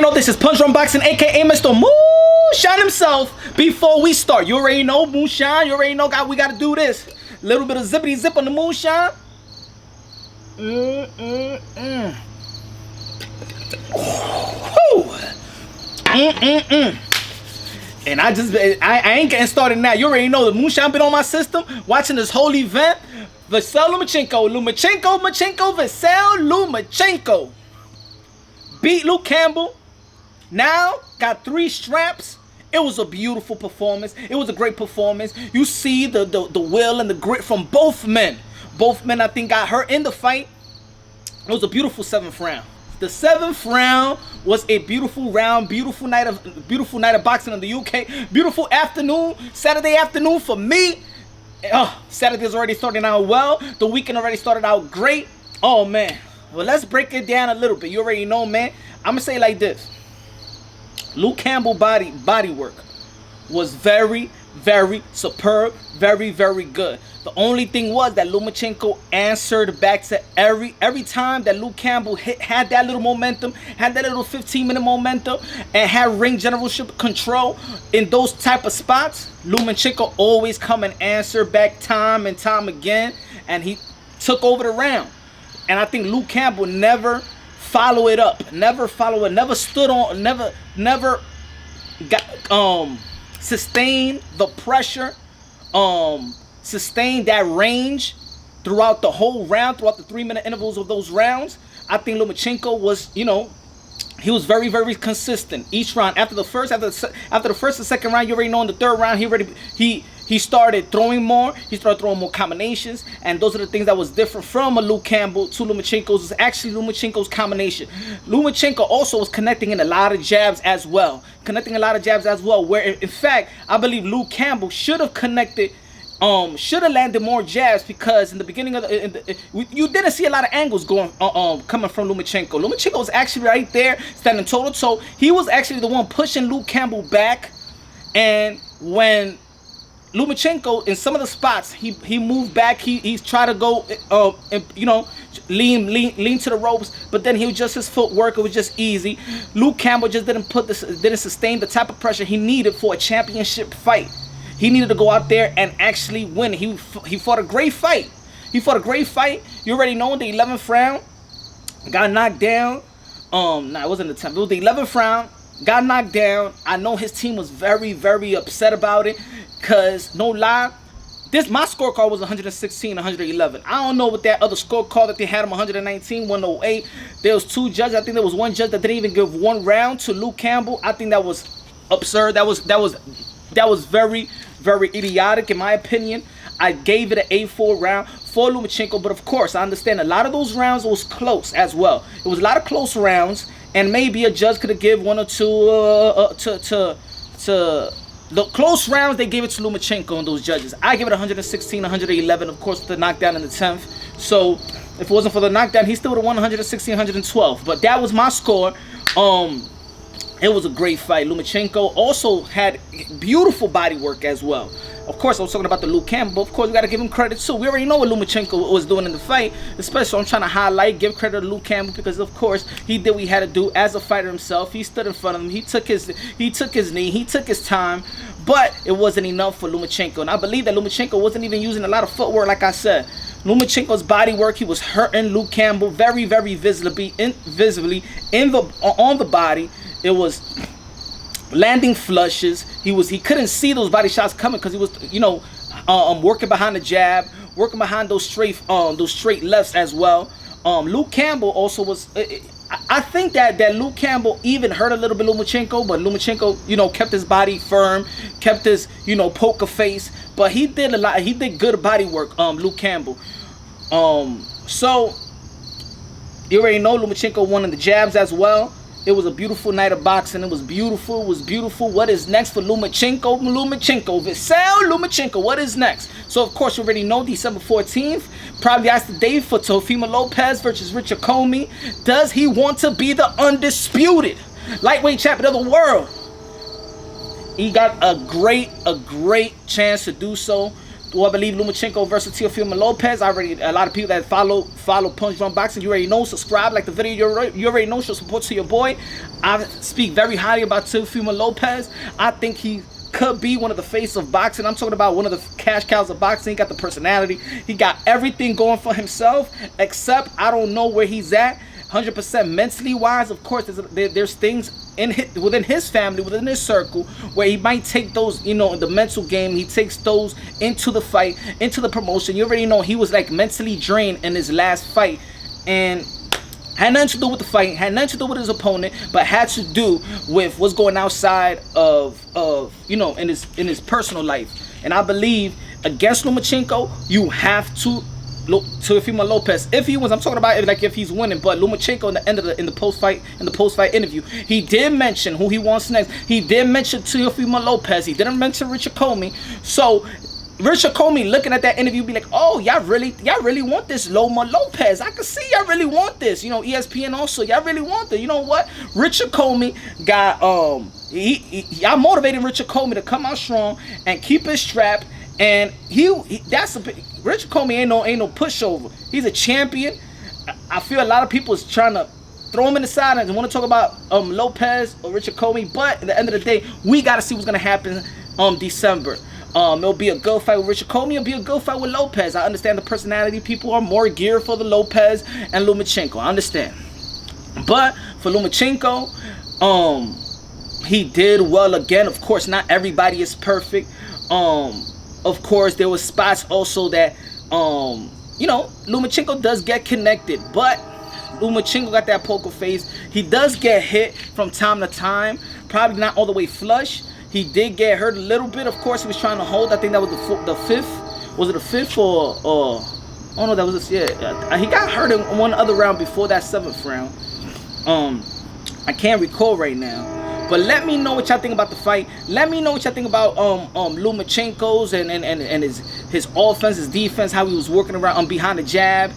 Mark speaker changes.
Speaker 1: know this is Punch Drunk Boxing, aka Mr. Moonshine himself. Before we start, you already know Moonshine. You already know we gotta do this. Little bit of zippity zip on the Moonshine. And I ain't getting started now. You already know the Moonshine been on my system, watching this whole event. Vasyl Lomachenko, Vasyl Lomachenko beat Luke Campbell. Now got 3 straps. It was a beautiful performance. It was a great performance. You see the will and the grit from both men. Both men, I think, got hurt in the fight. It was a beautiful 7th round. The 7th round was a beautiful round, beautiful night of boxing in the UK. Beautiful afternoon, Saturday afternoon for me. Saturday's already starting out well. The weekend already started out great. Oh man. Well, let's break it down a little bit. You already know, man. I'm gonna say it like this. Luke Campbell body work was very, very superb, very, very good. The only thing was that Lomachenko answered back to every time that Luke Campbell had that little momentum, had that little 15-minute momentum, and had ring generalship control in those type of spots. Lomachenko always come and answer back time and time again, and he took over the round. And I think Luke Campbell never follow it up, never stood on, never got sustained the pressure, sustained that range throughout the whole round, throughout the 3-minute intervals of those rounds. I think Lomachenko was, he was very, very consistent each round. After the first and second round, you already know in the 3rd round he started throwing more. He started throwing more combinations, and those are the things that was different from a Luke Campbell to Lomachenko's. Is actually Lomachenko's combination. Lomachenko also was connecting in a lot of jabs as well. Where in fact, I believe Luke Campbell should have connected. Should have landed more jabs, because in the beginning of you didn't see a lot of angles going coming from Lomachenko. Lomachenko was actually right there, standing toe to toe. He was actually the one pushing Luke Campbell back, and when Lomachenko in some of the spots he moved back, he tried to go lean to the ropes, but then he was just his footwork. It was just easy. Luke Campbell just didn't sustain the type of pressure he needed for a championship fight. He needed to go out there and actually win. He fought a great fight. You already know in the 11th round, got knocked down. It wasn't the 10th. It was the 11th round. Got knocked down. I know his team was very, very upset about it, cause no lie, my scorecard was 116, 111. I don't know what that other scorecard that they had him 119, 108. There was 2 judges. I think there was 1 judge that didn't even give 1 round to Luke Campbell. I think that was absurd. That was very, very idiotic in my opinion. I gave it an 8-4 round for Lomachenko, but of course I understand a lot of those rounds was close as well. It was a lot of close rounds, and maybe a judge could have given 1 or 2 to the close rounds. They gave it to Lomachenko and those judges. I give it 116, 111, of course, with the knockdown in the 10th. So if it wasn't for the knockdown, he still would have won 116, 112. But that was my score. It was a great fight. Lomachenko also had beautiful body work as well. Of course, I was talking about the Luke Campbell. Of course, we got to give him credit too. We already know what Lomachenko was doing in the fight. Especially, I'm trying to give credit to Luke Campbell, because of course he did what he had to do as a fighter himself. He stood in front of him. He took his knee. He took his time. But it wasn't enough for Lomachenko. And I believe that Lomachenko wasn't even using a lot of footwork, like I said. Lomachenko's body work, he was hurting Luke Campbell very, very visibly on the body. It was landing flushes. He couldn't see those body shots coming, because he was working behind the jab, working behind those straight lefts as well. Luke Campbell also was. I think that Luke Campbell even hurt a little bit Lomachenko, but Lomachenko kept his body firm, kept his poker face, but he did a lot. He did good body work. Luke Campbell. So you already know Lomachenko won in the jabs as well. It was a beautiful night of boxing. It was beautiful. What is next for Lomachenko? Vasyl Lomachenko, what is next? So, of course, you already know December 14th. Probably that's the day for Teofimo Lopez versus Richard Comey. Does he want to be the undisputed lightweight champion of the world? He got a great chance to do so. Do I believe Lomachenko versus Teofimo Lopez? A lot of people that follow Punch Drunk Boxing, you already know. Subscribe, like the video. You already know. Show support to your boy. I speak very highly about Teofimo Lopez. I think he could be one of the face of boxing. I'm talking about one of the cash cows of boxing. He got the personality. He got everything going for himself, except I don't know where he's at 100% mentally wise. Of course, there's things within his family, within his circle, where he might take those, in the mental game, he takes those into the fight, into the promotion. You already know he was like mentally drained in his last fight, and had nothing to do with the fight, had nothing to do with his opponent, but had to do with what's going outside of in his personal life. And I believe against Lomachenko, you have to Teofimo Lopez, if he wins, I'm talking about like if he's winning, but Lomachenko in the post fight interview, he did mention who he wants next. He did mention Teofimo Lopez. He didn't mention Richard Comey. So Richard Comey looking at that interview be like, oh, y'all really want this Loma Lopez. I can see y'all really want this. ESPN also, y'all really want this. You know what? Richard Comey got y'all motivating Richard Comey to come out strong and keep his strap. And Richard Comey ain't no pushover. He's a champion. I feel a lot of people is trying to throw him in the side and want to talk about Lopez or Richard Comey, but at the end of the day, we gotta see what's gonna happen December. It'll be a good fight with Richard Comey. It'll be a good fight with Lopez. I understand the personality. People are more geared for the Lopez and Lomachenko. I understand. But for Lomachenko, he did well again. Of course, not everybody is perfect. Of course, there was spots also that, Lomachenko does get connected, but Lomachenko got that poker face. He does get hit from time to time, probably not all the way flush. He did get hurt a little bit. Of course, he was trying to hold. I think that was the fifth. Was it the fifth or? Oh no, that was he got hurt in one other round before that 7th round. I can't recall right now. But let me know what y'all think about the fight. Let me know what y'all think about Lomachenko's and his offense, his defense, how he was working around behind the jab.